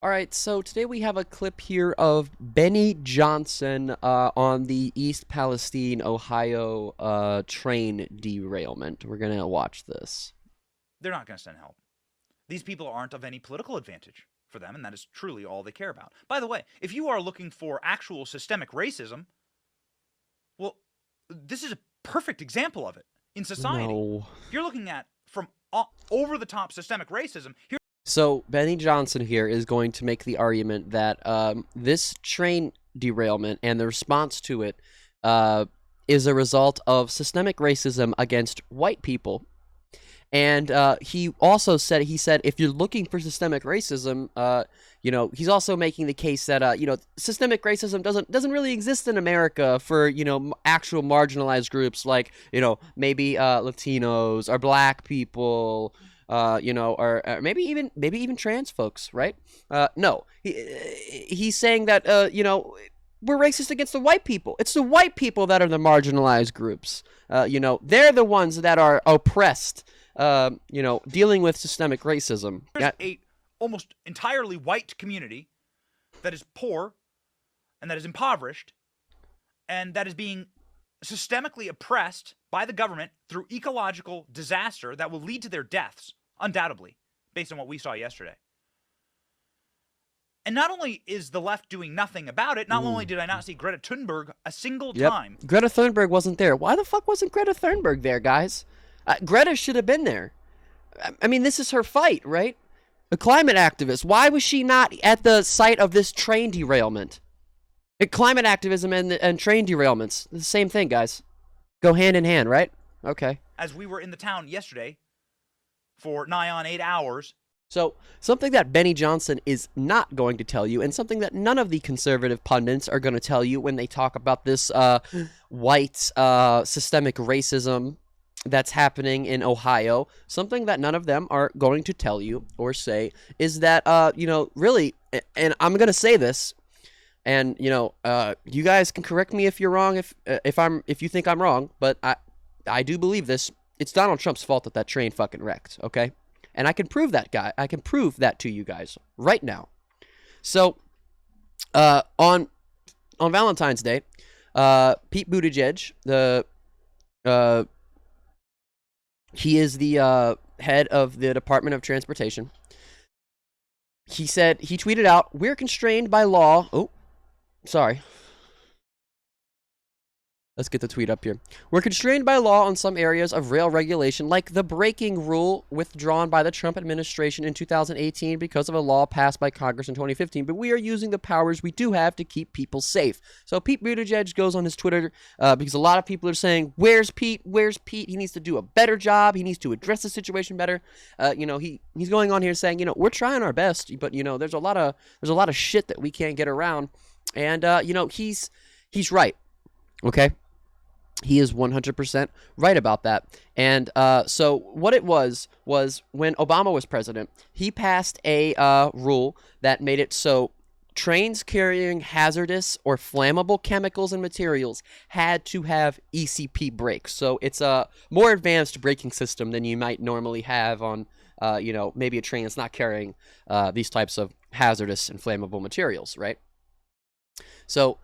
All right, so today we have a clip here of Benny Johnson on the East Palestine, Ohio train derailment. We're going to watch this. They're not going to send help. These people aren't of any political advantage for them, and that is truly all they care about. By the way, if you are looking for actual systemic racism, well, this is a perfect example of it in society. No. If you're looking at from over the top systemic racism, here. So Benny Johnson here is going to make the argument that this train derailment and the response to it is a result of systemic racism against white people. And he also said, if you're looking for systemic racism, he's also making the case that, systemic racism doesn't really exist in America for, actual marginalized groups like, maybe Latinos or black people, or maybe even trans folks, right? No, he's saying that, we're racist against the white people. It's the white people that are the marginalized groups. They're the ones that are oppressed. Dealing with systemic racism. There's a almost entirely white community that is poor and that is impoverished and that is being systemically oppressed by the government through ecological disaster that will lead to their deaths, undoubtedly, based on what we saw yesterday. And not only is the left doing nothing about it, not only did I not see Greta Thunberg a single time. Greta Thunberg wasn't there. Why the fuck wasn't Greta Thunberg there, guys? Greta should have been there. I mean, this is her fight, right? A climate activist. Why was she not at the site of this train derailment? Climate activism and train derailments. The same thing, guys. Go hand in hand, right? Okay. As we were in the town yesterday for nigh on 8 hours. So, something that Benny Johnson is not going to tell you, and something that none of the conservative pundits are going to tell you when they talk about this white systemic racism that's happening in Ohio, something that none of them are going to tell you or say is that, really, and I'm going to say this, and, you guys can correct me if you're wrong, if you think I'm wrong, but I do believe this. It's Donald Trump's fault that train fucking wrecked, okay? And I can prove that, I can prove that to you guys right now. So, on Valentine's Day, Pete Buttigieg, he is the head of the Department of Transportation. He tweeted out, "We're constrained by law." Oh, sorry. Let's get the tweet up here. "We're constrained by law on some areas of rail regulation, like the braking rule withdrawn by the Trump administration in 2018 because of a law passed by Congress in 2015. But we are using the powers we do have to keep people safe." So Pete Buttigieg goes on his Twitter because a lot of people are saying, "Where's Pete? Where's Pete? He needs to do a better job. He needs to address the situation better." He's going on here saying, we're trying our best, but there's a lot of shit that we can't get around, and he's right. Okay. He is 100% right about that. And so what it was when Obama was president, he passed a rule that made it so trains carrying hazardous or flammable chemicals and materials had to have ECP brakes. So it's a more advanced braking system than you might normally have on, maybe a train that's not carrying these types of hazardous and flammable materials, right? So,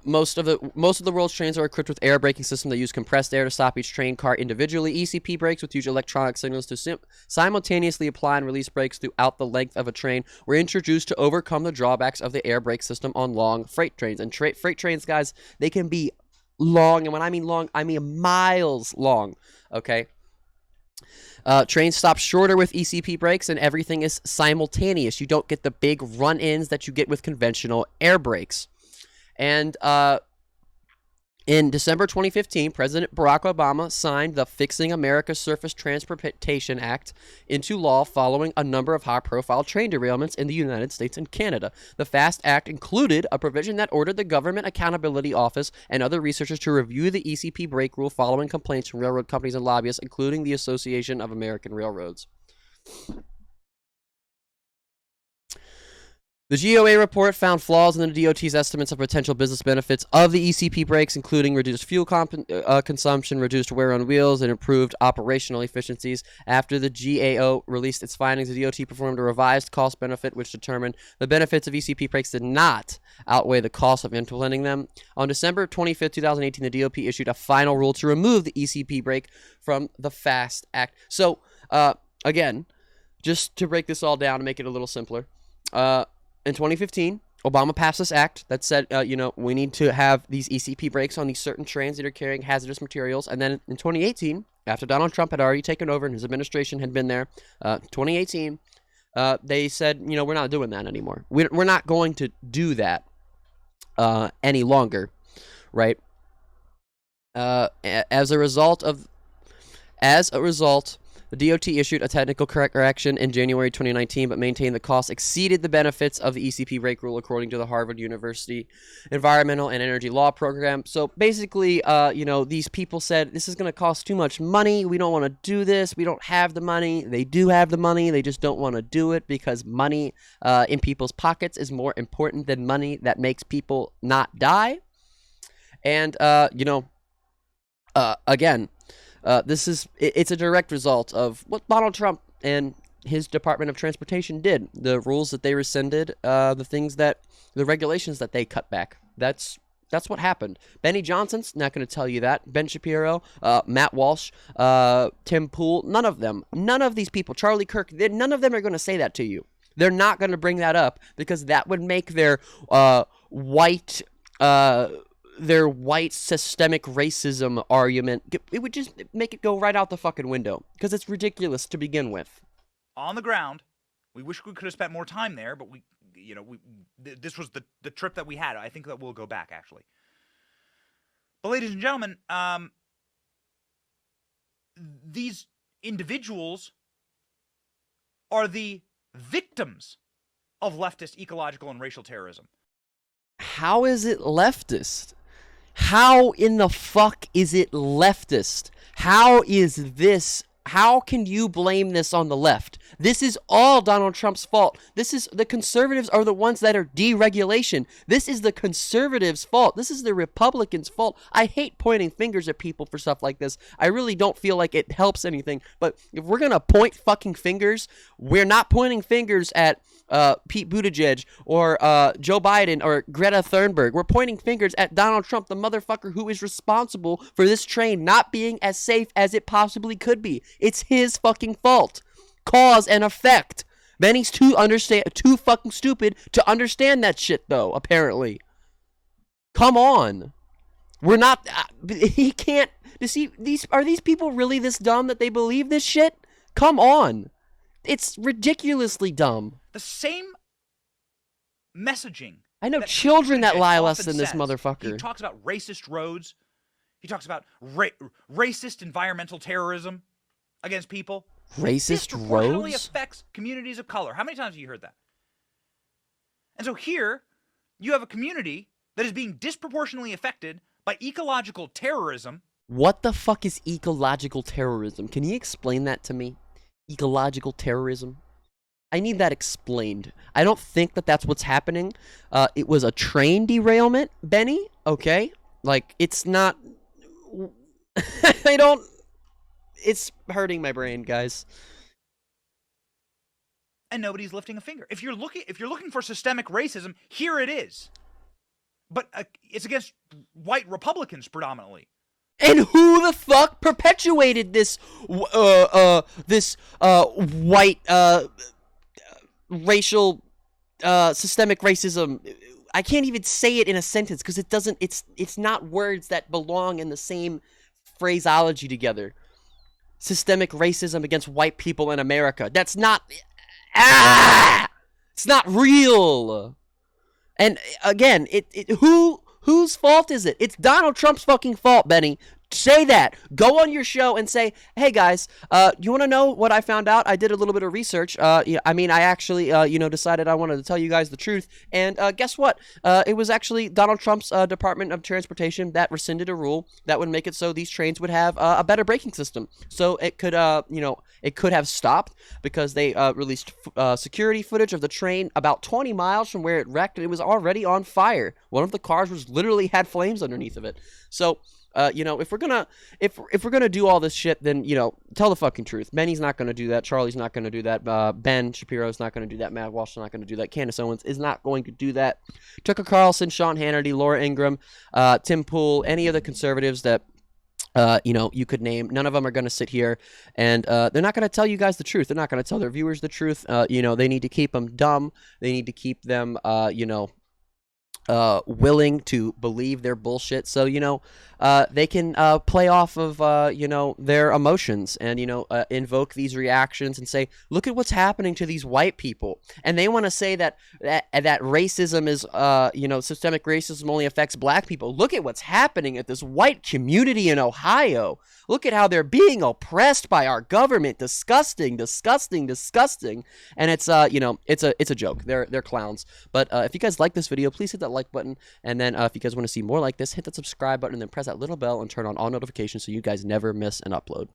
most of the world's trains are equipped with air braking systems that use compressed air to stop each train car individually. ECP brakes, which use electronic signals to simultaneously apply and release brakes throughout the length of a train, were introduced to overcome the drawbacks of the air brake system on long freight trains. And freight trains, guys, they can be long, and when I mean long, I mean miles long, okay? Trains stop shorter with ECP brakes, and everything is simultaneous. You don't get the big run-ins that you get with conventional air brakes. And in December 2015, President Barack Obama signed the Fixing America's Surface Transportation Act into law following a number of high-profile train derailments in the United States and Canada. The FAST Act included a provision that ordered the Government Accountability Office and other researchers to review the ECP brake rule following complaints from railroad companies and lobbyists, including the Association of American Railroads. The GOA report found flaws in the DOT's estimates of potential business benefits of the ECP brakes, including reduced fuel consumption, reduced wear on wheels, and improved operational efficiencies. After the GAO released its findings, the DOT performed a revised cost benefit, which determined the benefits of ECP brakes did not outweigh the cost of implementing them. On December 25th, 2018, the DOT issued a final rule to remove the ECP brake from the FAST Act. So, again, just to break this all down and make it a little simpler, in 2015, Obama passed this act that said, we need to have these ECP brakes on these certain trains that are carrying hazardous materials. And then in 2018, after Donald Trump had already taken over and his administration had been there, 2018, they said, we're not doing that anymore. We're not going to do that any longer, right? As a result, the DOT issued a technical correction in January 2019, but maintained the cost exceeded the benefits of the ECP brake rule, according to the Harvard University Environmental and Energy Law Program. So basically, these people said, this is going to cost too much money. We don't want to do this. We don't have the money. They do have the money. They just don't want to do it because money in people's pockets is more important than money that makes people not die. And, again, it's a direct result of what Donald Trump and his Department of Transportation did. The rules that they rescinded, the regulations that they cut back. That's what happened. Benny Johnson's not going to tell you that. Ben Shapiro, Matt Walsh, Tim Pool, none of these people, Charlie Kirk, none of them are going to say that to you. They're not going to bring that up because that would make their white systemic racism argument, it would just make it go right out the fucking window because it's ridiculous to begin with. On the ground, we wish we could have spent more time there, but this was the trip that we had. I think that we'll go back, actually. But ladies and gentlemen, these individuals are the victims of leftist ecological and racial terrorism. How is it leftist? How in the fuck is it leftist? How can you blame this on the left? This is all Donald Trump's fault. The conservatives are the ones that are deregulation. This is the conservatives' fault. This is the Republicans' fault. I hate pointing fingers at people for stuff like this. I really don't feel like it helps anything. But if we're going to point fucking fingers, we're not pointing fingers at Pete Buttigieg or Joe Biden or Greta Thunberg. We're pointing fingers at Donald Trump, the motherfucker who is responsible for this train not being as safe as it possibly could be. It's his fucking fault. Cause and effect. Benny's too fucking stupid to understand that shit, though, apparently. Come on. We're not... he can't... Are these people really this dumb that they believe this shit? Come on. It's ridiculously dumb. The same messaging. I know children that lie less than this motherfucker. He talks about racist roads. He talks about racist environmental terrorism against people. Racist disproportionately roads? Affects communities of color. How many times have you heard that? And so here, you have a community that is being disproportionately affected by ecological terrorism. What the fuck is ecological terrorism? Can you explain that to me? Ecological terrorism? I need that explained. I don't think that that's what's happening. It was a train derailment, Benny. Okay? Like, it's not... I don't... It's hurting my brain, guys. And nobody's lifting a finger. If you're looking for systemic racism, here it is. But it's against white Republicans predominantly. And who the fuck perpetuated this white racial systemic racism? I can't even say it in a sentence because it's not words that belong in the same phraseology together. Systemic racism against white people in America. That's not... It's not real. And again, whose fault is it? It's Donald Trump's fucking fault, Benny. Say that. Go on your show and say, "Hey guys, you want to know what I found out? I did a little bit of research. I mean, I actually, decided I wanted to tell you guys the truth. And guess what? It was actually Donald Trump's Department of Transportation that rescinded a rule that would make it so these trains would have a better braking system. So it could, it could have stopped because they released security footage of the train about 20 miles from where it wrecked, and it was already on fire. One of the cars was literally had flames underneath of it. So." If we're gonna do all this shit, then tell the fucking truth. Benny's not gonna do that. Charlie's not gonna do that. Ben Shapiro's not gonna do that. Matt Walsh is not gonna do that. Candace Owens is not going to do that. Tucker Carlson, Sean Hannity, Laura Ingraham, Tim Pool, any of the conservatives that you could name, none of them are going to sit here and they're not going to tell you guys the truth. They're not going to tell their viewers the truth. They need to keep them dumb. They need to keep them, willing to believe their bullshit, so they can play off of their emotions and invoke these reactions and say, look at what's happening to these white people, and they want to say that racism is systemic racism only affects black people. Look at what's happening at this white community in Ohio. Look at how they're being oppressed by our government. Disgusting, disgusting, disgusting. And it's it's a joke. They're clowns. But if you guys like this video, please hit that like button. And then if you guys want to see more like this, hit that subscribe button and then press that little bell and turn on all notifications so you guys never miss an upload.